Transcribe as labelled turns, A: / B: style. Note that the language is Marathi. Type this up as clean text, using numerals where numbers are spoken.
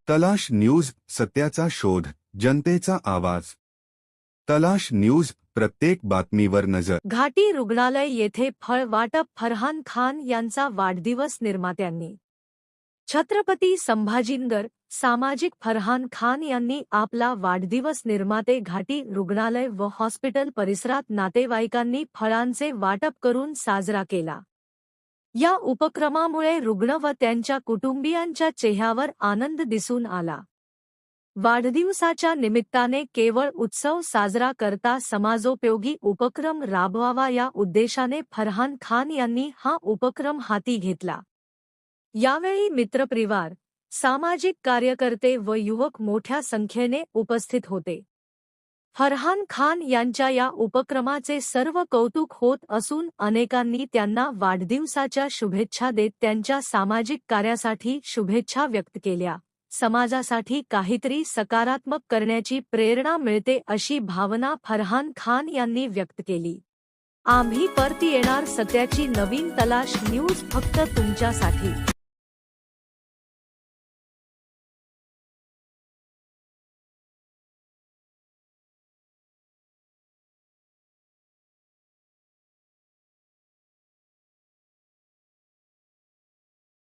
A: तलाश न्यूज, सत्याचा शोध, जनतेचा आवाज। तलाश न्यूज, प्रत्येक बातमीवर नजर।
B: घाटी रुग्णालय येथे फळ वाटप फरहान खान यांचा वाढदिवस निर्मात्यांनी। छत्रपती संभाजीनगर सामाजिक फरहान खान यांनी आपला वाढदिवस निर्माते घाटी रुग्णालय व हॉस्पिटल परिसरात नातेवाईकांनी फळांचे वाटप करून साजरा केला। या उपक्रमामुळे रुग्ण व त्यांच्या कुटुंबियांच्या चेहऱ्यावर आनंद दिसून आला। वाढदिवसाच्या निमित्ताने केवळ उत्सव साजरा करता समाजोपयोगी उपक्रम राबवावा या उद्देशाने फरहान खान यांनी हा उपक्रम हाती घेतला। यावेळी मित्रपरिवार, सामाजिक कार्यकर्ते व युवक मोठ्या संख्येने उपस्थित होते। फरहान खान यांच्या या उपक्रमाचे सर्व कौतुक होत असून अनेकांनी त्यांना वाढदिवसाच्या शुभेच्छा देत त्यांच्या सामाजिक कार्यासाठी शुभेच्छा व्यक्त केल्या। समाजासाठी काहीतरी सकारात्मक करण्याची प्रेरणा मिळते अशी भावना फरहान खान यांनी व्यक्त केली। आम्ही परत येणार सत्याची नवीन तलाश न्यूज फक्त तुमच्यासाठी।